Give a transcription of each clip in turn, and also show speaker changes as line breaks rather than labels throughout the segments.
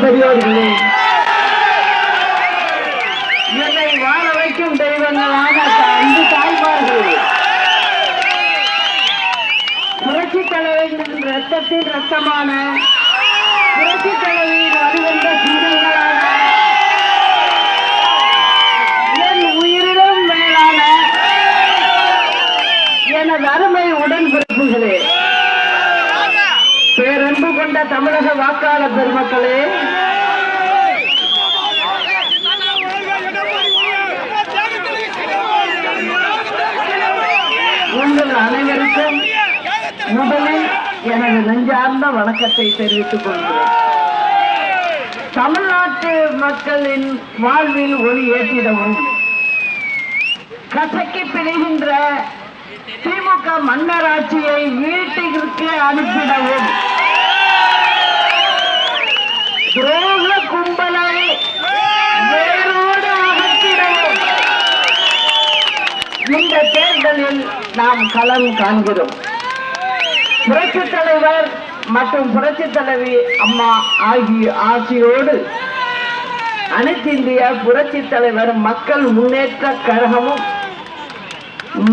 பெரியோர்களே, என்னை வாழ வைக்கும் தெய்வங்களான அன்பு தாய்மார்கள், புரட்சி தலைவரின் ரத்தத்தின் ரத்தமான புரட்சி தலைவியின் வழிவந்த சிங்கங்களான என் உயிரிலும் மேலான எனது அருமை உடன்பிறப்புகளே, பேரன்பு கொண்ட தமிழக வாக்காளர் பெருமக்களே, உங்கள் அனைவருக்கும் முதலில் எனது நெஞ்சார்ந்த வணக்கத்தை தெரிவித்துக் கொள்கிறேன். தமிழ்நாட்டு மக்களின் வாழ்வில் ஒளி ஏற்றிடவும், கசக்கி பிரிகின்ற திமுக மன்னராட்சியை வீட்டிற்கு அனுப்பிடவும், துரோக கும்பலை வேரோடு அகற்றிடவும் இந்த தேர்தலில் நாம் களம் காண்கிறோம். புரட்சி தலைவர் மற்றும் புரட்சி தலைவி அம்மா ஆகிய ஆட்சியோடு அனைத்து இந்திய புரட்சி தலைவர் மக்கள் முன்னேற்ற கழகமும்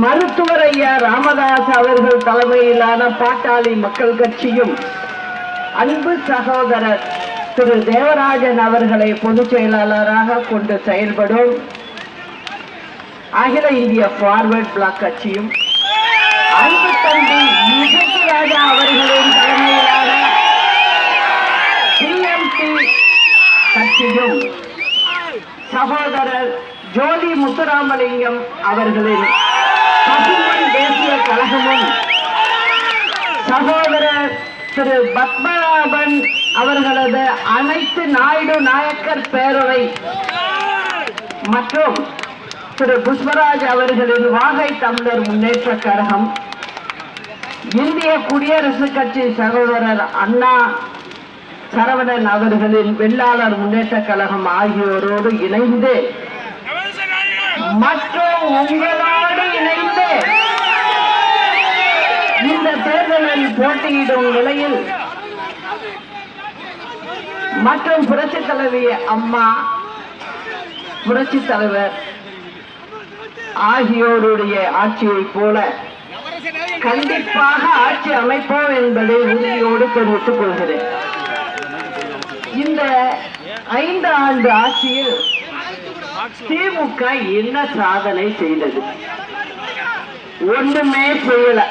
மருத்துவர் ஐயா ராமதாஸ் அவர்கள் தலைமையிலான பாட்டாளி மக்கள் கட்சியும் அன்பு சகோதரர் திரு தேவராஜன் அவர்களை பொதுச் செயலாளராக கொண்டு செயல்படும் அகில இந்திய பார்வர்ட் பிளாக் கட்சியும் அன்பு தம்பி ராஜா அவர்களின் தலைமையிலான டிஎம்டி கட்சியும் சகோதரர் ஜோதி முத்துராமலிங்கம் அவர்களின் பசும்பொன் தேசிய கழகமும் சகோதரர் திரு பத்மநாபன் அவர்களது அனைத்து நாயுடு நாயக்கர் பேரவை மற்றும் திரு புஷ்பராஜ் அவர்களின் வாகை தமிழர் முன்னேற்ற கழகம், இந்திய குடியரசுக் கட்சி சகோதரர் அண்ணா சரவணன் அவர்களின் வெள்ளாளர் முன்னேற்ற கழகம் ஆகியோரோடு இணைந்து மற்றும் உங்களோடு இணைந்து இந்த தேர்தலில் போட்டியிடும் நிலையில் மற்றும் புரட்சி தலைவி அம்மா, புரட்சி தலைவர் ஆகியோருடைய ஆட்சியை போல கண்டிப்பாக ஆட்சி அமைப்போம் என்பதை உறுதியோடு தெரிவித்துக் கொள்கிறேன். இந்த 5 ஆண்டு ஆட்சியில் திமுக என்ன சாதனை செய்தது? ஒண்ணுமே செய்யல.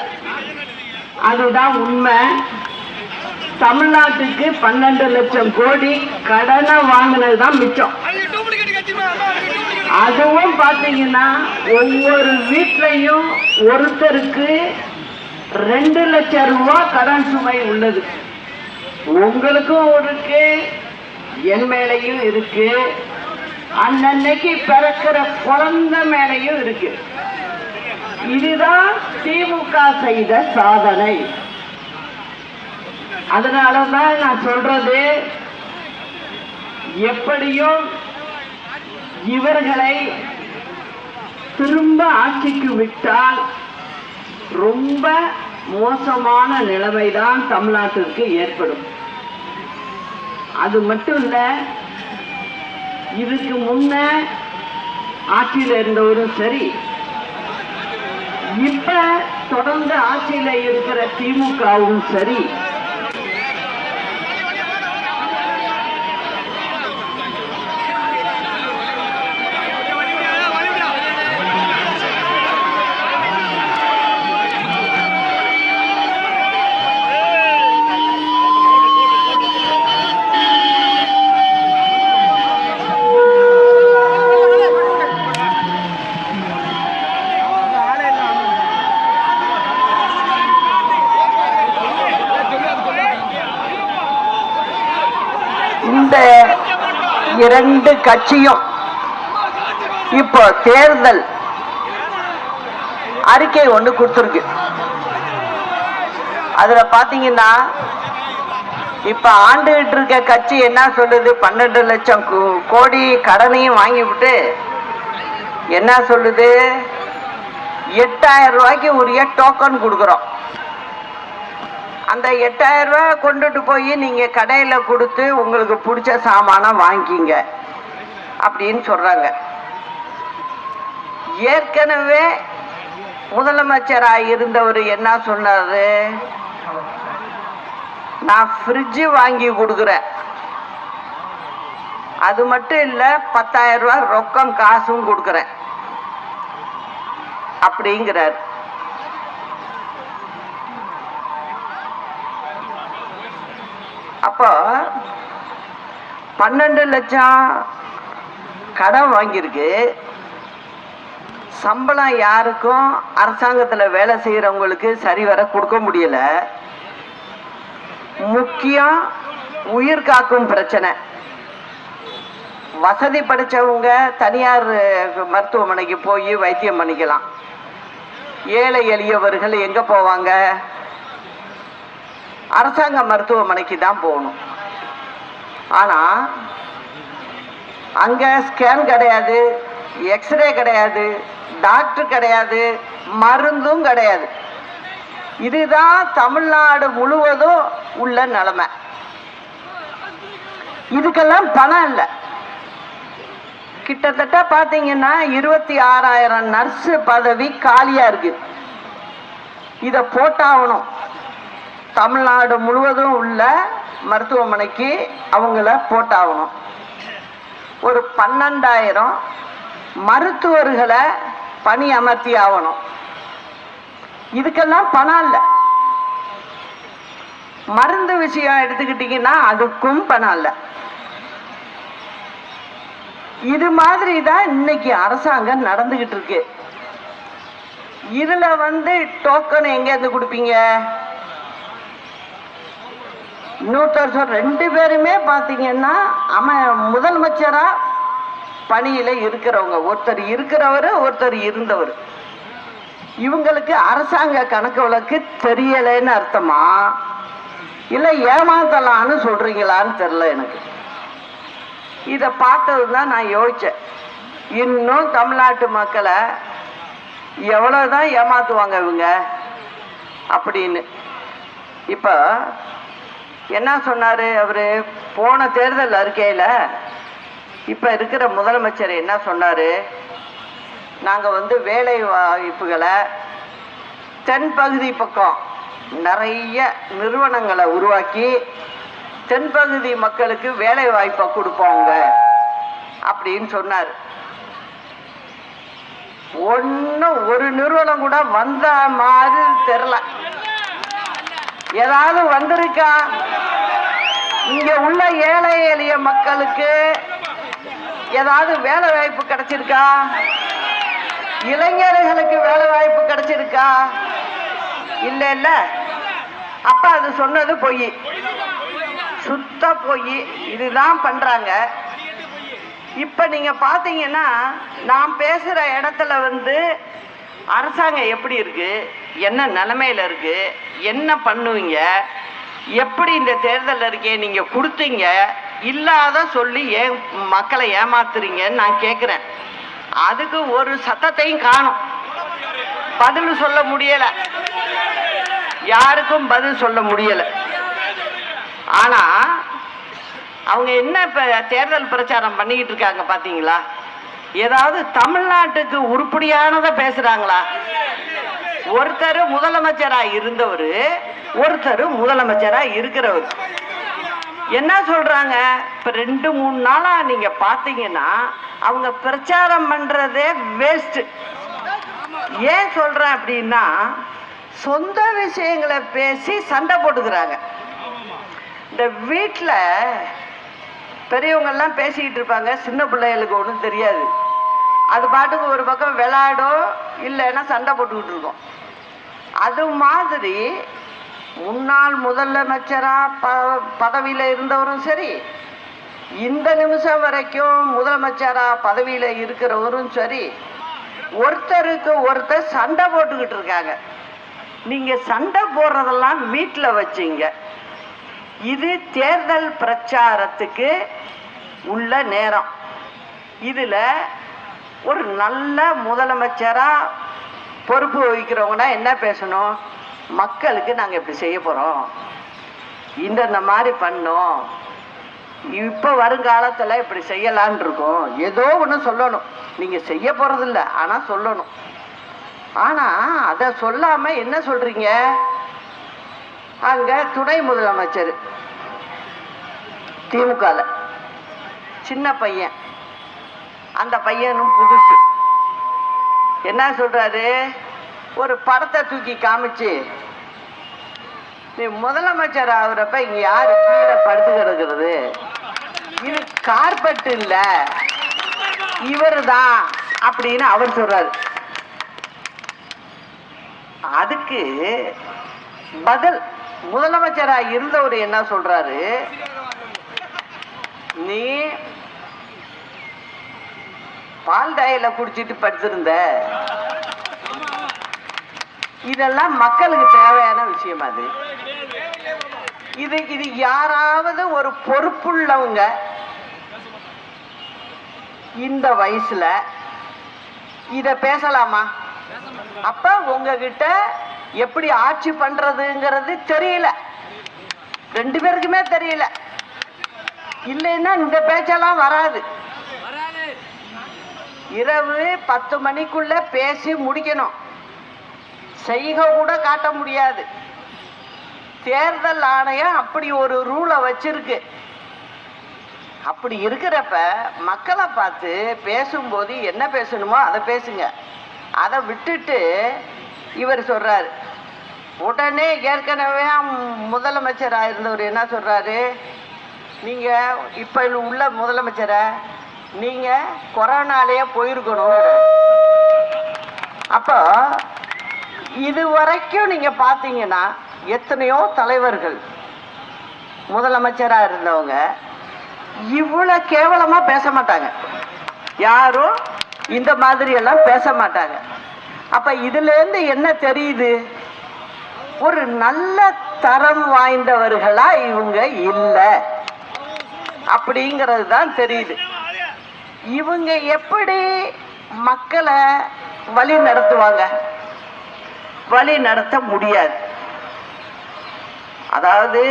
அதுதான் உண்மை. தமிழ்நாட்டுக்கு 12 லட்சம் கோடி கடனை வாங்கினதுதான் மிச்சம். அதுவும் பாத்தீங்கன்னா ஒவ்வொரு வீட்லையும் ஒருத்தருக்கு 2 லட்சம் ரூபாய் கடன் சுமை உள்ளது. உங்களுக்கும் இருக்கு, என் மேலையும் இருக்கு, அன்னைக்கு பிறக்கிற குழந்தை மேலையும் இருக்கு. இதுதான் திமுக செய்த சாதனை. அதனாலதான் நான் சொல்றது, எப்படியும் இவர்களை திரும்ப ஆட்சிக்கு விட்டால் ரொம்ப மோசமான நிலைமைதான் தமிழ்நாட்டிற்கு ஏற்படும். அது மட்டும் இல்ல, இதுக்கு முன்ன ஆட்சியில் இருந்தவரும் சரி, இப்ப தொடர்ந்து ஆட்சியில இருக்கிற திமுகவும் சரி, இந்த 2 கட்சியும் இப்போ தேர்தல் அறிக்கை ஒன்று கொடுத்துருக்கு. அதுல பாத்தீங்கன்னா இப்ப ஆண்டுகிட்டு இருக்க கட்சி என்ன சொல்லுது? 12 லட்சம் கோடி கடனையும் வாங்கிவிட்டு என்ன சொல்லுது? 8000 ரூபாய்க்கு உரிய டோக்கன் கொடுக்குறோம். அந்த 8000 ரூபாய் கொண்டுட்டு போய் நீங்க கடையில கொடுத்து உங்களுக்கு பிடிச்ச சாமானை வாங்கிக்கிங்க அப்படின்னு சொல்றாங்க. ஏற்கனவே முதலமைச்சராக இருந்தவர் என்ன சொன்னாரு, நான் ஃப்ரிட்ஜ் வாங்கி கொடுக்குறேன், அது மட்டும் இல்ல 10,000 ரூபாய் ரொக்கம் காசும் கொடுக்குறேன் அப்படிங்கிறார். அப்போ 12 லட்சம் கடன் வாங்கியிருக்கு. சம்பளம் யாருக்கும் அரசாங்கத்தில் வேலை செய்யறவங்களுக்கு சரிவர கொடுக்க முடியல. முக்கியம் உயிர் காக்கும் பிரச்சனை. வசதி படைச்சவங்க தனியார் மருத்துவமனைக்கு போய் வைத்தியம் பண்ணிக்கலாம். ஏழை எளியவர்கள் எங்க போவாங்க? அரசாங்க மருத்துவமனைக்கு தான் போகணும். ஆனா அங்க ஸ்கேன் கிடையாது, எக்ஸ்ரே கிடையாது, டாக்டர் கிடையாது, மருந்தும் கிடையாது. இதுதான் தமிழ்நாடு முழுவதும் உள்ள நிலைமை. இதுக்கெல்லாம் பணம் இல்லை. கிட்டத்தட்ட பாத்தீங்கன்னா 26,000 நர்ஸ் பதவி காலியா இருக்கு. இத போட்டாகணும். தமிழ்நாடு முழுவதும் உள்ள மருத்துவமனைக்கு அவங்கள போட்டாகணும். ஒரு 12,000 மருத்துவர்களை பணி அமர்த்தி ஆகணும். இதுக்கெல்லாம் பணம் இல்லை. மருந்து விஷயம் எடுத்துக்கிட்டீங்கன்னா அதுக்கும் பணம் இல்லை. இது மாதிரி தான் இன்னைக்கு அரசாங்கம் நடந்துகிட்டு இருக்கு. இதுல டோக்கன் எங்க இருந்து கொடுப்பீங்க? இன்னொருத்தர் 2 பேருமே பாத்தீங்கன்னா முதலமைச்சரா பணியில இருக்கிறவங்க. ஒருத்தர் இருக்கிறவர், ஒருத்தர் இருந்தவர். இவங்களுக்கு அரசாங்க கணக்கு வழக்கு தெரியலைன்னு அர்த்தமா, இல்ல ஏமாத்தலான்னு சொல்றீங்களான்னு தெரியல எனக்கு. இதை பார்த்ததுதான் நான் யோசிச்சேன், இன்னும் தமிழ்நாட்டு மக்களை எவ்வளவுதான் ஏமாத்துவாங்க இவங்க அப்படின்னு. இப்ப என்ன சொன்னாரு அவரு போன தேர்தல் அறிக்கையில? இப்ப இருக்கிற முதலமைச்சர் என்ன சொன்னாரு, நாங்க வேலை வாய்ப்புகளை தென்பகுதி பக்கம் நிறைய நிறுவனங்களை உருவாக்கி தென்பகுதி மக்களுக்கு வேலை வாய்ப்பை கொடுப்போங்க அப்படின்னு சொன்னார். ஒரு நிறுவனம் கூட வந்த மாதிரி தெரியல. ஏதாவது வந்திருக்கா? இங்க உள்ள ஏழை எளிய மக்களுக்கு ஏதாவது வேலை வாய்ப்பு கிடைச்சிருக்கா? இளைஞர்களுக்கு வேலை வாய்ப்பு கிடைச்சிருக்கா? இல்ல இல்ல. அப்ப அது சொன்னது பொய், சுத்த பொய். இதுதான் பண்றாங்க. இப்ப நீங்க பாத்தீங்கன்னா நான் பேசுற இடத்துல அரசாங்கம் எப்படி இருக்கு, என்ன நிலைமையில இருக்கு, என்ன பண்ணுவீங்க, எப்படி இந்த தேர்தல் அறிக்கையை நீங்க கொடுத்தீங்க, இல்லாத சொல்லி ஏன் மக்களை ஏமாத்துறீங்கன்னு நான் கேட்கிறேன். அதுக்கு ஒரு சத்தத்தையும் காணும். பதில் சொல்ல முடியல, யாருக்கும் பதில் சொல்ல முடியல. ஆனா அவங்க என்ன இப்ப தேர்தல் பிரச்சாரம் பண்ணிக்கிட்டு இருக்காங்க பாத்தீங்களா? ஏதாவது தமிழ்நாட்டுக்கு உருப்படியானதை பேசுறாங்களா? ஒருத்தர் முதலமைச்சரா இருந்தவர், ஒருத்தர் முதலமைச்சரா இருக்கிறவர். என்ன சொல்றாங்க? இப்ப 2-3 நாளா நீங்க பாத்தீங்கன்னா அவங்க பிரச்சாரம் பண்றதே வேஸ்ட். ஏன் சொல்றேன் அப்படின்னா, சொந்த விஷயங்களை பேசி சண்டை போட்டுக்கிறாங்க. இந்த வீட்டில் பெரியவங்க எல்லாம் பேசிக்கிட்டு இருப்பாங்க, சின்ன பிள்ளைகளுக்கு ஒன்றும் தெரியாது. அது பாட்டுக்கு ஒரு பக்கம் விளையாடும், இல்லைன்னா சண்டை போட்டுக்கிட்டு இருக்கோம். அது மாதிரி முன்னாள் முதலமைச்சரா பதவியில இருந்தவரும் சரி, இந்த நிமிஷம் வரைக்கும் முதலமைச்சரா பதவியில இருக்கிறவரும் சரி, ஒருத்தருக்கு ஒருத்தர் சண்டை போட்டுக்கிட்டு இருக்காங்க. நீங்க சண்டை போடுறதெல்லாம் வீட்டில் வச்சீங்க. இது தேர்தல் பிரச்சாரத்துக்கு உள்ள நேரம். இதுல ஒரு நல்ல முதலமைச்சரா பொறுப்பு வகிக்கிறவங்கன்னா என்ன பேசணும்? மக்களுக்கு நாங்கள் இப்படி செய்ய போகிறோம், இந்த மாதிரி பண்ணோம், இப்போ வருங்காலத்தில் இப்படி செய்யலான் இருக்கோம், ஏதோ ஒன்று சொல்லணும். நீங்கள் செய்ய போகிறதில்ல, ஆனால் சொல்லணும். ஆனால் அதை சொல்லாமல் என்ன சொல்கிறீங்க? அங்கே துணை முதலமைச்சர் திமுகவில் சின்ன பையன், அந்த பையனும் புதுசு என்ன சொல்றாரு? ஒரு படத்தை தூக்கி காமிச்சு, நீ முதலமைச்சர் ஆகுறப்ப இங்க யாரு கீழே படுத்து கிடக்கிறது, இது கார்பெட் இல்ல, இவரு தான் அப்படின்னு அவர் சொல்றாரு. அதுக்கு பதில் முதலமைச்சரா இருந்தவர் என்ன சொல்றாரு? நீ பால் டாயில குடிச்சிட்டு படுத்திருந்த, இதெல்லாம் மக்களுக்கு தேவையான விஷயம். அது இது யாராவது ஒரு பொறுப்புள்ளவங்க இந்த வயசுல இத பேசலாமா? அப்ப உங்ககிட்ட எப்படி ஆட்சி பண்றதுங்கிறது தெரியல, ரெண்டு பேருக்குமே தெரியல. இல்லைன்னா இந்த பேச்செல்லாம் வராது. இரவு 10 மணிக்குள்ள பேசி முடிக்கணும், செய்க கூட காட்ட முடியாது. தேர்தல் ஆணையம் அப்படி ஒரு ரூலை வச்சிருக்கு. அப்படி இருக்கிறப்ப மக்களை பார்த்து பேசும்போது என்ன பேசணுமோ அதை பேசுங்க. அதை விட்டுட்டு இவர் சொல்றாரு, உடனே ஏற்கனவே முதலமைச்சராக இருந்தவர் என்ன சொல்றாரு? நீங்க இப்ப உள்ள முதலமைச்சரை நீங்க கொரோனாலேயே போயிருக்கணும். அப்போ இது வரைக்கும் நீங்க பாத்தீங்கன்னா எத்தனையோ தலைவர்கள் முதலமைச்சரா இருந்தவங்க இவ்வளவு கேவலமா பேச மாட்டாங்க, யாரும் இந்த மாதிரி எல்லாம் பேச மாட்டாங்க. அப்ப இதுல இருந்து என்ன தெரியுது? ஒரு நல்ல தரம் வாய்ந்தவர்களா இவங்க இல்லை அப்படிங்கிறது தான் தெரியுது. இவங்க எப்படி மக்களை வழி நடத்துவாங்க? வழி நடத்த முடியாது. அதாவது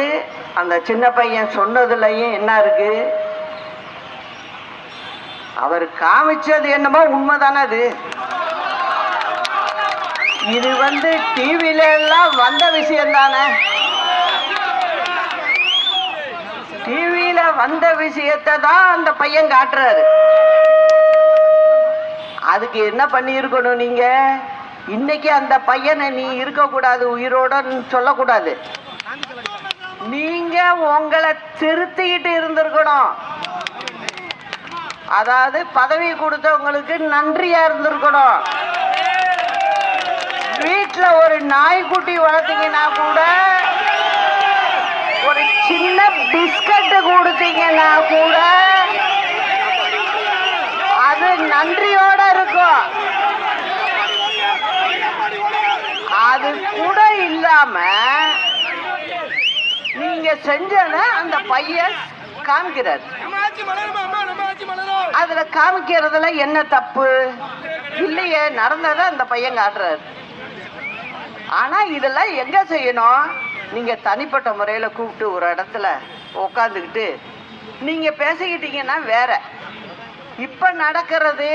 அந்த சின்ன பையன் சொன்னதுலயும் என்ன இருக்கு? அவர் காமிச்சது என்னமோ உண்மைதானே. அது இது டிவில எல்லாம் வந்த விஷயம் தானே. டிவியில வந்த விஷயத்தை தான் அந்த பையன் காட்டுறாரு. அதுக்கு என்ன பண்ணி இருக்கணும் நீங்க? இன்னைக்கு அந்த பையனை நீ இருக்கக்கூடாது உயிரோட சொல்லக்கூடாது, நீங்க உங்களை திருத்திக்கிட்டு இருந்திருக்கணும். அதாவது பதவி கொடுத்தவங்களுக்கு நன்றியா இருந்திருக்கணும். வீட்டுல ஒரு நாய்க்குட்டி வளர்த்தீங்கன்னா கூட, ஒரு சின்ன பிஸ்கட் கொடுத்தீங்கன்னா கூட அது நன்றியோட இருக்கும். அது கூட இல்லாம நீங்க செஞ்சத அந்த பையன் காமிக்கிறார். அதுல காமிக்கிறதுல என்ன தப்பு இல்லையே, நடந்ததை அந்த பையன் காட்டுறாரு. ஆனா இதெல்லாம் எங்க செய்யணும்? நீங்க தனிப்பட்ட முறையில கூப்பிட்டு ஒரு இடத்துல உட்காந்துக்கிட்டு நீங்க பேசிக்கிட்டீங்கன்னா வேற. இப்ப நடக்கிறது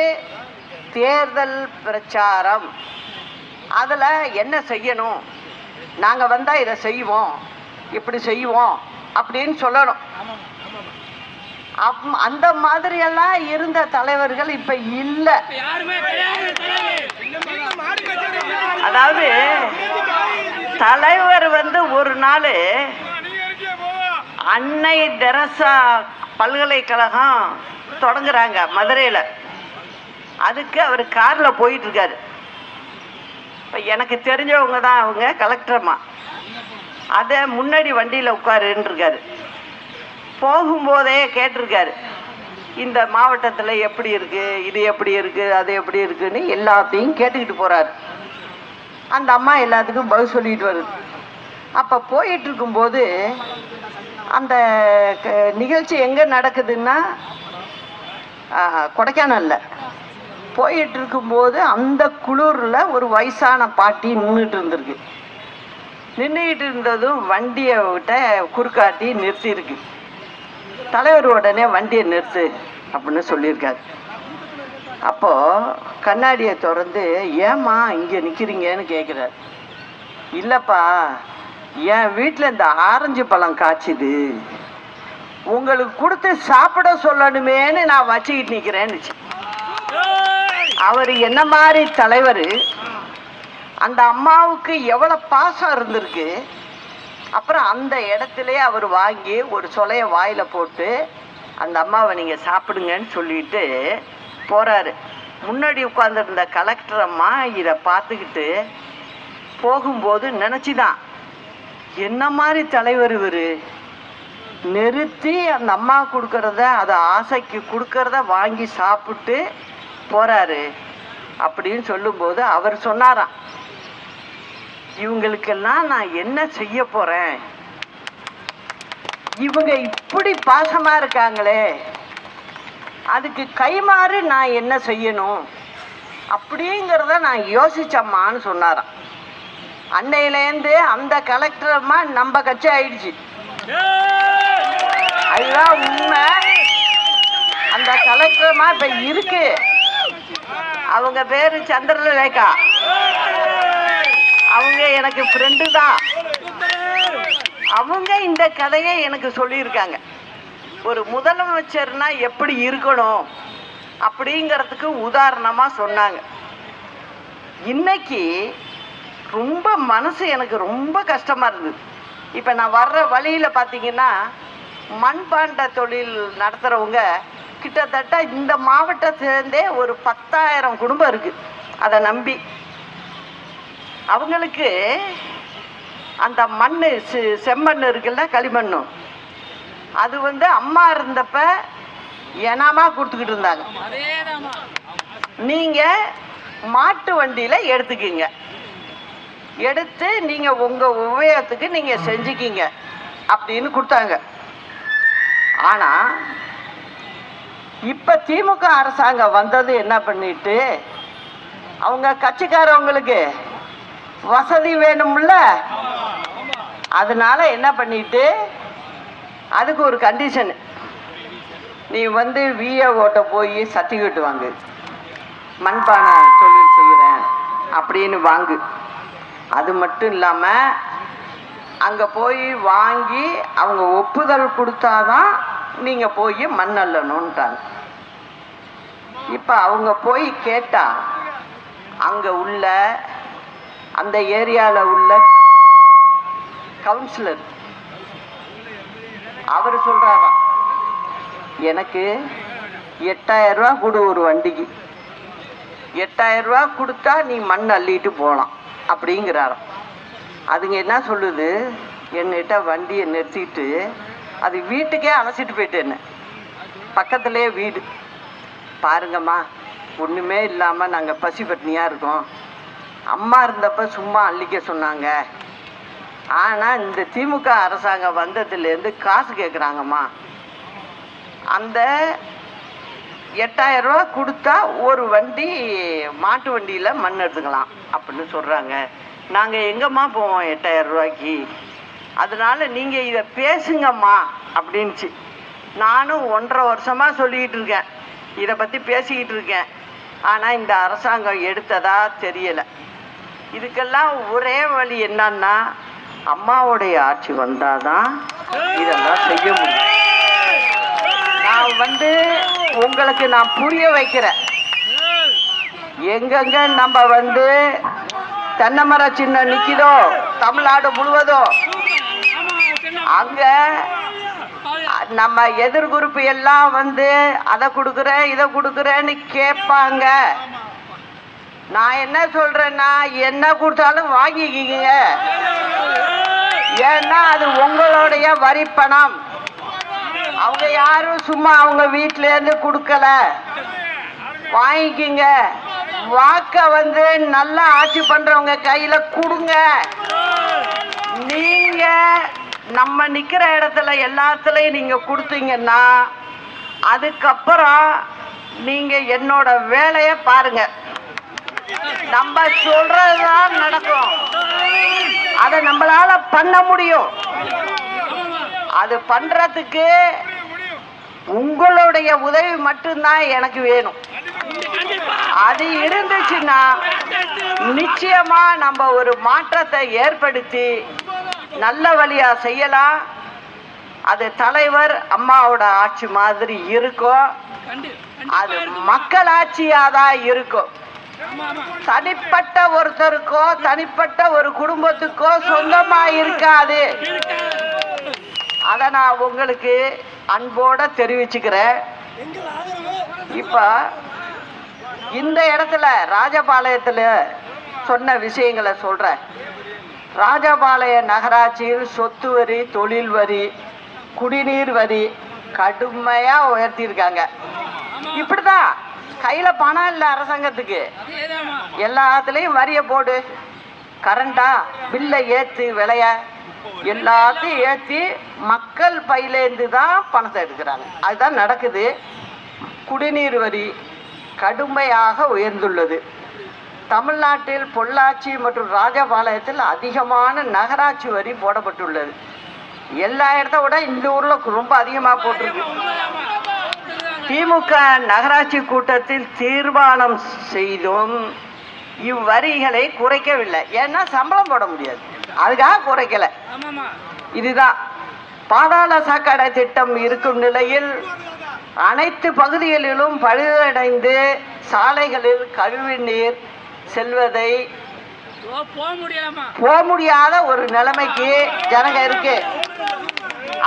தேர்தல் பிரச்சாரம். அதுல என்ன செய்யணும், நாங்க வந்தா இதை செய்வோம், இப்படி செய்வோம் அப்படின்னு சொல்லணும். அந்த மாதிரி எல்லாம் இருந்த தலைவர்கள் இப்ப இல்ல. அதாவது தலைவர் ஒரு நாள் அன்னை தெரசா பல்கலைக்கழகம் தொடங்குறாங்க மதுரையில். அதுக்கு அவர் கார்ல போயிட்டு இருக்காரு. இப்போ எனக்கு தெரிஞ்சவங்க தான் அவங்க கலெக்டர்மா. அதை முன்னாடி வண்டியில் உட்காருன்னு இருக்காரு. போகும்போதே கேட்டிருக்காரு, இந்த மாவட்டத்தில் எப்படி இருக்கு, இது எப்படி இருக்கு, அது எப்படி இருக்குன்னு எல்லாத்தையும் கேட்டுக்கிட்டு போறாரு. அந்த அம்மா எல்லாத்துக்கும் பதில் சொல்லிட்டு வருது. அப்போ போயிட்டு இருக்கும்போது அந்த நிகழ்ச்சி எங்கே நடக்குதுன்னா கொடைக்கானல்ல. போயிட்டு இருக்கும்போது அந்த குளூரில் ஒரு வயசான பாட்டி நின்றுட்டு இருந்திருக்கு. நின்றுக்கிட்டு இருந்ததும் வண்டியை விட்ட குறுக்காட்டி நிறுத்தியிருக்கு. தலைவர் உடனே வண்டியை நிறுத்து அப்படின்னு சொல்லியிருக்காரு. அப்போது கண்ணாடியை திறந்து, ஏம்மா இங்கே நிற்கிறீங்கன்னு கேட்குறாரு. இல்லைப்பா, என் வீட்டில் இந்த ஆரஞ்சு பழம் காய்ச்சிது, உங்களுக்கு கொடுத்து சாப்பிட சொல்லணுமேன்னு நான் வச்சுக்கிட்டு நிற்கிறேன்னுச்சு. அவர் என்ன மாதிரி தலைவர், அந்த அம்மாவுக்கு எவ்வளோ பாசம் இருந்திருக்கு. அப்புறம் அந்த இடத்துல அவர் வாங்கி ஒரு சொலைய வாயில் போட்டு அந்த அம்மாவை நீங்கள் சாப்பிடுங்கன்னு சொல்லிட்டு போகிறாரு. முன்னாடி உட்காந்துருந்த கலெக்டர் அம்மா இதை பார்த்துக்கிட்டு போகும்போது நினச்சிதான், என்ன மாதிரி தலைவர் இவர், நிறுத்தி அந்த அம்மா கொடுக்கறத, அதை ஆசைக்கு கொடுக்கறத வாங்கி சாப்பிட்டு போகிறாரு அப்படின்னு சொல்லும்போது அவர் சொன்னாராம், இவங்களுக்கெல்லாம் நான் என்ன செய்ய போகிறேன், இவங்க இப்படி பாசமாக இருக்காங்களே, அதுக்கு கைமாறு நான் என்ன செய்யணும் அப்படிங்கிறத நான் யோசிச்சம்மான்னு சொன்னாராம். அன்னையிலேருந்து அந்த கலெக்டரம்மா நம்ம கட்சி ஆயிடுச்சு. அதுதான் உண்மை. அந்த கலெக்டரம்மா இப்போ இருக்கு. அவங்க பேர் சந்திரலேகா. அவங்க எனக்கு ஃப்ரெண்டு தான். அவங்க இந்த கதையை எனக்கு சொல்லியிருக்காங்க. ஒரு முதலமைச்சர்னா எப்படி இருக்கணும் அப்படிங்கிறதுக்கு உதாரணமாக சொன்னாங்க. இன்னைக்கு ரொம்ப மனசு எனக்கு ரொம்ப கஷ்டமாக இருந்தது. இப்போ நான் வர்ற வழியில் பார்த்தீங்கன்னா மண்பாண்ட தொழில் நடத்துகிறவங்க கிட்டத்தட்ட இந்த மாவட்டத்திலேருந்தே ஒரு 10,000 குடும்பம் இருக்குது. அதை நம்பி அவங்களுக்கு அந்த மண் செம்மண் இருக்குல்ல, களிமண், அது அம்மா இருந்தப்ப இனமாக கொடுத்துக்கிட்டு இருந்தாங்க. நீங்கள் மாட்டு வண்டியில் எடுத்துக்கிங்க, எடுத்து நீங்கள் உங்கள் உபயோகத்துக்கு நீங்கள் செஞ்சுக்கிங்க அப்படின்னு கொடுத்தாங்க. ஆனால் இப்போ திமுக அரசாங்கம் வந்தது என்ன பண்ணிட்டு, அவங்க கட்சிக்காரவங்களுக்கு வசதி வேணும்ல, அதனால என்ன பண்ணிட்டு, அதுக்கு ஒரு கண்டிஷன், நீ விஏஓட்ட போய் சர்டிஃபிகேட் வாங்கு, மண்பானை தொழில் செய்கிறேன் அப்படின்னு வாங்கு. அது மட்டும் இல்லாமல் அங்கே போய் வாங்கி அவங்க ஒப்புதல் கொடுத்தாதான் நீங்கள் போய் மண் அள்ளணுன்ட்டாங்க. இப்போ அவங்க போய் கேட்டால் அங்கே உள்ள அந்த ஏரியாவில் உள்ள கவுன்சிலர் அவர் சொல்கிறாராம், எனக்கு 8,000 ரூபா கொடு ஒரு வண்டிக்கு, 8,000 ரூபா கொடுத்தா நீ மண் அள்ளிட்டு போகலாம் அப்படிங்கிறாராம். அதுங்க என்ன சொல்லுது, என்கிட்ட வண்டியை நிறுத்திட்டு அது வீட்டுக்கே அழைச்சிட்டு போயிட்டேன்னு, பக்கத்துலேயே வீடு பாருங்கம்மா, ஒன்றுமே இல்லாமல் நாங்கள் பசி பட்டினியாக இருக்கோம், அம்மா இருந்தப்போ சும்மா அள்ளிக்க சொன்னாங்க, ஆனால் இந்த திமுக அரசாங்கம் வந்ததுலேருந்து காசு கேட்குறாங்கம்மா, அந்த 8,000 ரூபா கொடுத்தா ஒரு வண்டி மாட்டு வண்டியில் மண் எடுத்துக்கலாம் அப்படின்னு சொல்கிறாங்க. நாங்கள் எங்கம்மா போவோம் 8,000 ரூபாய்க்கு, அதனால் நீங்கள் இதை பேசுங்கம்மா அப்படின்ச்சு. நானும் 1.5 வருஷமாக சொல்லிக்கிட்டு இருக்கேன், இதை பற்றி பேசிக்கிட்டு இருக்கேன். ஆனால் இந்த அரசாங்கம் எடுத்ததா தெரியலை. இதுக்கெல்லாம் ஒரே வழி என்னன்னா, அம்மாவுடைய ஆட்சி வந்தால் தான் இதெல்லாம் செய்ய முடியும். நான் உங்களுக்கு நான் புரிய வைக்கிறேன். எங்கெங்க நம்ம தென்னை மர சின்னம் நிற்கிதோ தமிழ்நாடு முழுவதும், அங்க நம்ம எதிர் குரூப் எல்லாம் அதை கொடுக்குறேன் இதை கொடுக்குறேன்னு கேட்பாங்க. நான் என்ன சொல்றேன்னா, என்ன கொடுத்தாலும் வாங்கிக்கிங்க, ஏன்னா அது உங்களுடைய வரி பணம். அவங்க யாரும் சும்மா அவங்க வீட்டிலேருந்து கொடுக்கல, வாங்கிக்கிங்க. வாக்க நல்லா ஆட்சி பண்றவங்க கையில கொடுங்க. நீங்க நம்ம நிக்கிற இடத்துல எல்லாத்துலயும் நீங்க கொடுத்தீங்கன்னா அதுக்கப்புறம் நீங்க என்னோட வேலையை பாருங்க. நம்ம சொல்றதுதான் நடக்கும். அதை நம்மளால பண்ண முடியும். அது பண்றதுக்கு உங்களுடைய உதவி மட்டும்தான் எனக்கு வேணும். அது இருந்துச்சுன்னா நிச்சயமா நம்ம ஒரு மாற்றத்தை ஏற்படுத்தி நல்ல வழியா செய்யலாம். அது தலைவர் அம்மாவோட ஆட்சி மாதிரி இருக்கும். அது மக்கள் ஆட்சியாதான் இருக்கும். தனிப்பட்ட ஒருத்தருக்கோ தனிப்பட்ட ஒரு குடும்பத்துக்கோ சொந்தமா இருக்காது. அத நான் உங்களுக்கு அன்போட தெரிவிச்சுக்கிறேன். இப்ப இந்த இடத்துல ராஜபாளையத்துல சொன்ன விஷயங்களை சொல்றேன். ராஜபாளைய நகராட்சியில் சொத்து வரி, தொழில் வரி, குடிநீர் வரி கடுமையா உயர்த்தியிருக்காங்க. இப்படிதான் கையில பணம் இல்லை அரசாங்கத்துக்கு, எல்லாத்துலயும் வரிய போடு, கரண்டா பில்லை ஏத்து, விலைய எல்லாத்தையும் ஏற்றி மக்கள் பையிலேருந்து தான் பணத்தை எடுக்கிறாங்க. அதுதான் நடக்குது. குடிநீர் வரி கடுமையாக உயர்ந்துள்ளது. தமிழ்நாட்டில் பொள்ளாச்சி மற்றும் ராஜபாளையத்தில் அதிகமான நகராட்சி வரி போடப்பட்டுள்ளது. எல்லா இடத்த விட இந்த ஊர்ல ரொம்ப அதிகமாக போட்டிருக்கு. திமுக நகராட்சி கூட்டத்தில் தீர்மானம் செய்தும் இவ்வரிகளை குறைக்கவில்லை. ஏன்னா சம்பளம் போட முடியாது, அதுக்காக குறைக்கல. இதுதான் பாதாள சாக்கடை திட்டம் இருக்கும் நிலையில் அனைத்து பகுதிகளிலும் பழுதடைந்து சாலைகளில் கழிவுநீர் செல்வதை போக முடியாத ஒரு நிலைமைக்கு ஜனங்க இருக்கு.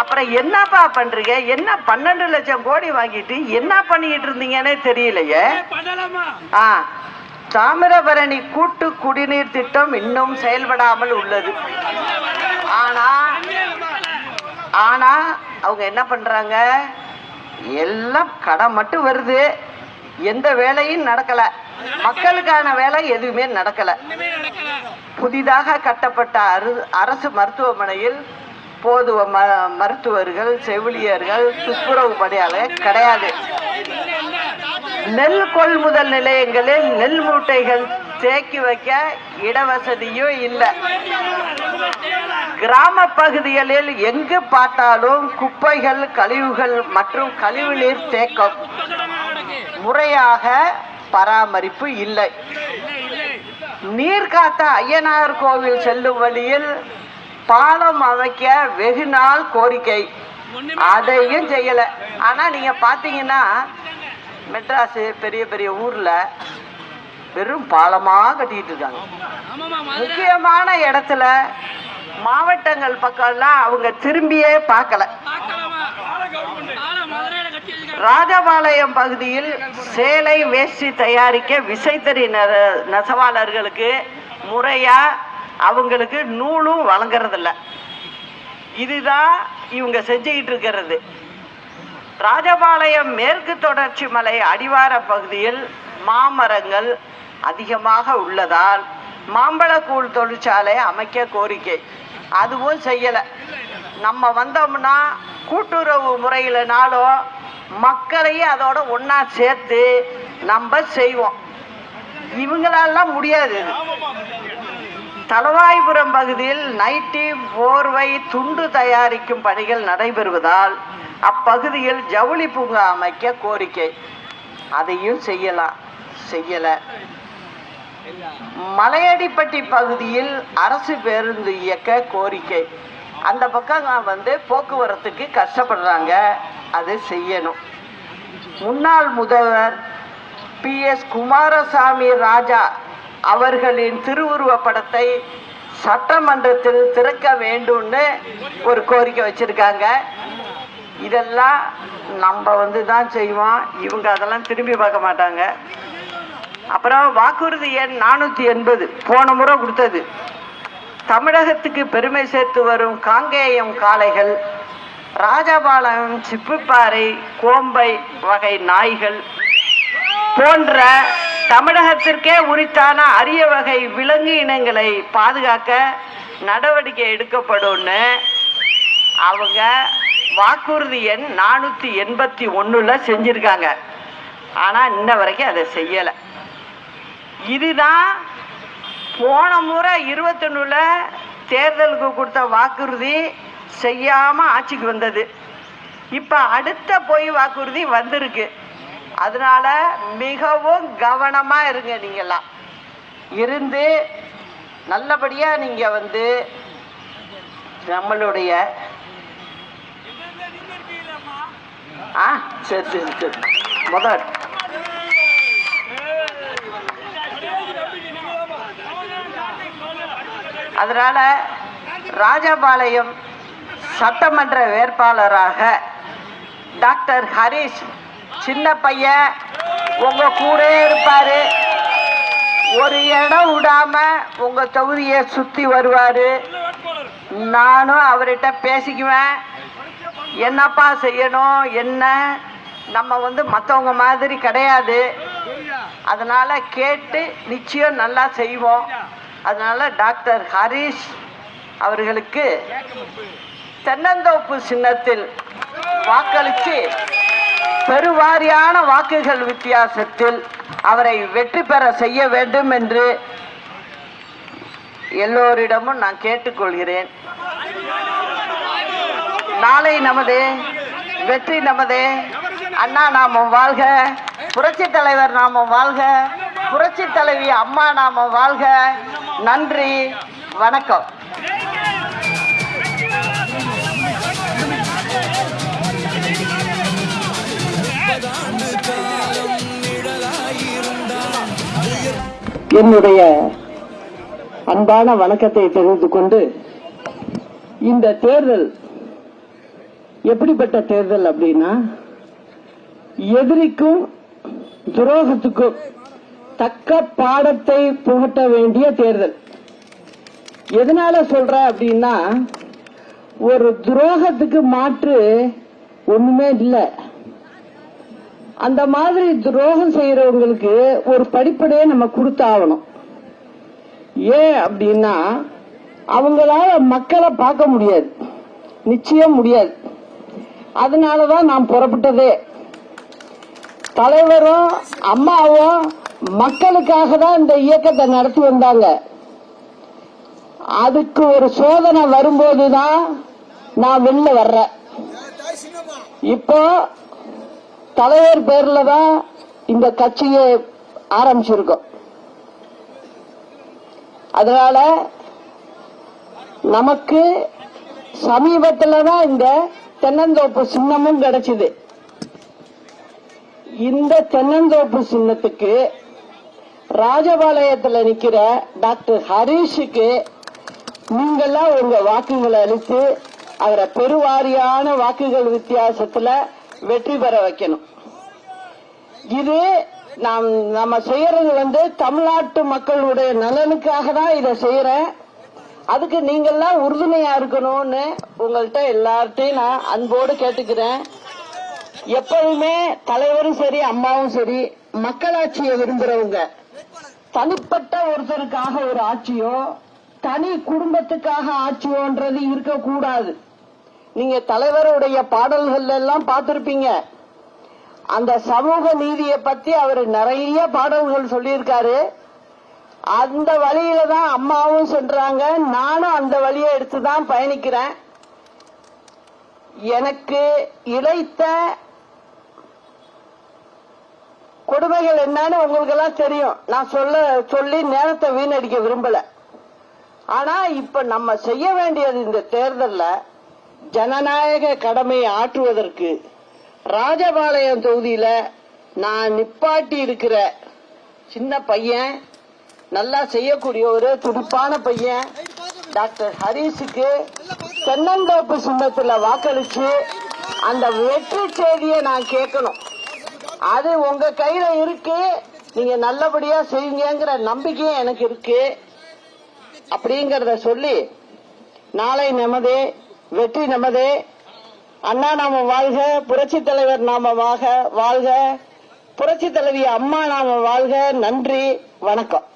அப்புறம் என்னப்பா பண்றீங்க? என்ன 12 லட்சம் கோடி வாங்கிட்டு என்ன பண்ணிக்கிட்டு இருந்தீங்கன்னே தெரியலையே. தாமிரபரணி கூட்டு குடிநீர் திட்டம் இன்னும் செயல்படாமல் உள்ளது. ஆனா அவங்க என்ன பண்றாங்க? எல்லாம் கடன் மட்டும் வருது, எந்த வேலையும் நடக்கல. மக்களுக்கான வேலை எதுவுமே நடக்கல. புதிதாக கட்டப்பட்ட அரசு மருத்துவமனையில் போதுவ மருத்துவர்கள், செவிலியர்கள், துப்புரவு பணியாளர்கள் கிடையாது. நெல் கொள்முதல் நிலையங்களில் நெல் மூட்டைகள் தேக்கி வைக்க இடவசதியும் இல்லை. கிராம பகுதிகளில் எங்கு பார்த்தாலும் குப்பைகள், கழிவுகள் மற்றும் கழிவுநீர் தேக்கம் முறையாக பராமரிப்பு இல்லை. நீர்காத்த ஐயனார் கோவில் செல்லும் வழியில் பாலம் அமைக்க வெகு நாள் கோரிக்கை, அதையும் செய்யல. ஆனா நீங்க பாத்தீங்கன்னா மெட்ராஸ் பெரிய பெரிய ஊர்ல வெறும் பாலமா கட்டிட்டு இருக்காங்க. முக்கியமான இடத்துல மாவட்டங்கள் பக்கம்லாம் அவங்க திரும்பியே பார்க்கல. ராஜபாளையம் பகுதியில் சேலை வேஷ்டி தயாரிக்க விசைத்தறி நெசவாளர்களுக்கு முறையா அவங்களுக்கு நூலும் வழங்குறதில்ல. இதுதான் இவங்க செஞ்சுக்கிட்டு இருக்கிறது. ராஜபாளையம் மேற்கு தொடர்ச்சி மலை அடிவார பகுதியில் மாமரங்கள் அதிகமாக உள்ளதால் மாம்பழக்கூழ் தொழிற்சாலை அமைக்க கோரிக்கை, அதுவும் செய்யலை. நம்ம வந்தோம்னா கூட்டுறவு முறையிலனாலும் மக்களையும் அதோட ஒன்றா சேர்த்து நம்ம செய்வோம். இவங்களாலாம் முடியாது. தலவாய்புரம் பகுதியில் நைட்டி, போர்வை, துண்டு தயாரிக்கும் பணிகள் நடைபெறுவதால் அப்பகுதியில் ஜவுளி பூங்கா அமைக்க கோரிக்கை, அதையும் செய்யலை. மலையடிப்பட்டி பகுதியில் அரசு பேருந்து இயக்க கோரிக்கை, அந்த பக்கம் போக்குவரத்துக்கு கஷ்டப்படுறாங்க, அதை செய்யணும். முன்னாள் முதல்வர் PS குமாரசாமி ராஜா அவர்களின் திருவுருவ படத்தை சட்டமன்றத்தில் திறக்க வேண்டும்னு ஒரு கோரிக்கை வச்சிருக்காங்க. இதெல்லாம் நம்ம தான் செய்வோம், இவங்க அதெல்லாம் திரும்பி பார்க்க மாட்டாங்க. அப்புறம் வாக்குறுதி எண் 480 போன முறை கொடுத்தது. தமிழகத்துக்கு பெருமை சேர்த்து வரும் காங்கேயம் காளைகள், ராஜபாளையம் சிப்பிப்பாறை, கோம்பை வகை நாய்கள் போன்ற தமிழகத்திற்கே உரித்தான அரிய வகை விலங்கு இனங்களை பாதுகாக்க நடவடிக்கை எடுக்கப்படும்னு அவங்க வாக்குறுதி எண் 481 செஞ்சிருக்காங்க. ஆனா இன்ன வரைக்கும் அதை செய்யலை. இதுதான் போன முறை 21 தேர்தலுக்கு கொடுத்த வாக்குறுதி செய்யாம ஆட்சிக்கு வந்தது. இப்ப அடுத்த போய் வாக்குறுதி வந்திருக்கு. அதனால மிகவும் கவனமா இருங்க. நீங்கெல்லாம் இருந்து நல்லபடியா நீங்க நம்மளுடைய சரி சரி சரி முதல் அதனால ராஜபாளையம் சட்டமன்ற வேட்பாளராக டாக்டர் ஹரிஷ் சின்ன பையன் உங்க கூட இருப்பாரு. ஒரு இடம் விடாம உங்க தொகுதியை சுத்தி வருவாரு. நானும் அவர்கிட்ட பேசிக்குவேன். என்னப்பா செய்யணும், என்ன நம்ம மற்றவங்க மாதிரி கிடையாது. அதனால கேட்டு நிச்சயம் நல்லா செய்வோம். அதனால டாக்டர் ஹரிஷ் அவர்களுக்கு தென்னந்தோப்பு சின்னத்தில் வாக்களித்து பெருவாரியான வாக்குகள் வித்தியாசத்தில் அவரை வெற்றி பெற செய்ய வேண்டும் என்று எல்லோரிடமும் நான் கேட்டுக்கொள்கிறேன். நாளை நமது வெற்றி நமது. அண்ணா நாமம் வாழ்க, புரட்சி தலைவர் நாமம் வாழ்க, புரட்சி தலைவி அம்மா நாமம் வாழ்க. நன்றி, வணக்கம். என்னுடைய அன்பான வணக்கத்தை தெரிவித்துக் கொண்டு, இந்த தேர்தல் எப்படிப்பட்ட தேர்தல் அப்படின்னா, எதிரிக்கும் துரோகத்துக்கும் தக்க பாடத்தை புகட்ட வேண்டிய தேர்தல். எதனால சொல்ற அப்படின்னா, ஒரு துரோகத்துக்கு மாற்று ஒண்ணுமே இல்லை. அந்த மாதிரி துரோகம் செய்யறவங்களுக்கு ஒரு படிப்படையே நம்ம கொடுத்தாகணும். ஏன் அப்படின்னா, அவங்களால மக்களை பார்க்க முடியாது, நிச்சயம் முடியாது. அதனாலதான் நாம் புறப்பட்டதே. தலைவரும் அம்மாவும் மக்களுக்காக தான் இந்த இயக்கத்தை நடத்தி வந்தாங்க. அதுக்கு ஒரு சோதனை வரும்போதுதான் நான் வெளில வர்றேன். இப்போ தலைவர் பேர்ல தான் இந்த கட்சியை ஆரம்பிச்சிருக்கோம். அதனால நமக்கு சமீபத்தில் தான் இந்த தென்னந்தோப்பு சின்னமும் கிடைச்சது. இந்த தென்னந்தோப்பு சின்னத்துக்கு ராஜபாளையத்தில் நிக்கிற டாக்டர் ஹரிஷுக்கு நீங்கெல்லாம் உங்க வாக்குகளை அளித்து அவரை பெருவாரியான வாக்குகள் வித்தியாசத்துல வெற்றி பெற வைக்கணும். இது நம்ம செய்யறது தமிழ்நாட்டு மக்களுடைய நலனுக்காக தான் இதை செய்யறேன். அதுக்கு நீங்கெல்லாம் உறுதுணையா இருக்கணும்னு உங்கள்கிட்ட எல்லார்ட்டையும் நான் அன்போடு கேட்டுக்கிறேன். எப்பவுமே தலைவரும் சரி அம்மாவும் சரி மக்களாட்சியை விரும்புறவங்க. தனிப்பட்ட ஒருத்தருக்காக ஒரு ஆட்சியோ தனி குடும்பத்துக்காக ஆட்சியோன்றது இருக்கக்கூடாது. நீங்க தலைவருடைய பாடல்கள் எல்லாம் பார்த்திருப்பீங்க. அந்த சமூக நீதியை பத்தி அவர் நிறைய பாடல்கள் சொல்லியிருக்காரு. அந்த வழியில தான் அம்மாவும் சென்றாங்க. நானும் அந்த வழியை எடுத்துதான் பயணிக்கிறேன். எனக்கு இழைத்த கொடுமைகள் என்னன்னு உங்களுக்கு எல்லாம் தெரியும். நான் சொல்லி நேரத்தை வீணடிக்க விரும்பல. ஆனா இப்ப நம்ம செய்ய வேண்டியது, இந்த தேர்தல்ல ஜனநாயக கடமையை ஆற்றுவதற்கு ராஜபாளையம் தொகுதியில நான் நிப்பாட்டி இருக்கிற சின்ன பையன், நல்லா செய்யக்கூடிய ஒரு துடிப்பான பையன் டாக்டர் ஹரிஷுக்கு தென்னந்தோப்பு சின்னத்துல வாக்களிச்சு அந்த வெற்றி செய்தியை நான் கேட்கணும். அது உங்க கையில இருக்கு. நீங்க நல்லபடியா செய்யுங்கிற நம்பிக்கையும் எனக்கு இருக்கு. அப்படிங்கறத சொல்லி, நாளை நமதே, வெற்றி நமதே. அண்ணா நாம வாழ்க, புரட்சி தலைவர் நாம வாழ்க, புரட்சி தலைவி அம்மா நாம வாழ்க. நன்றி, வணக்கம்.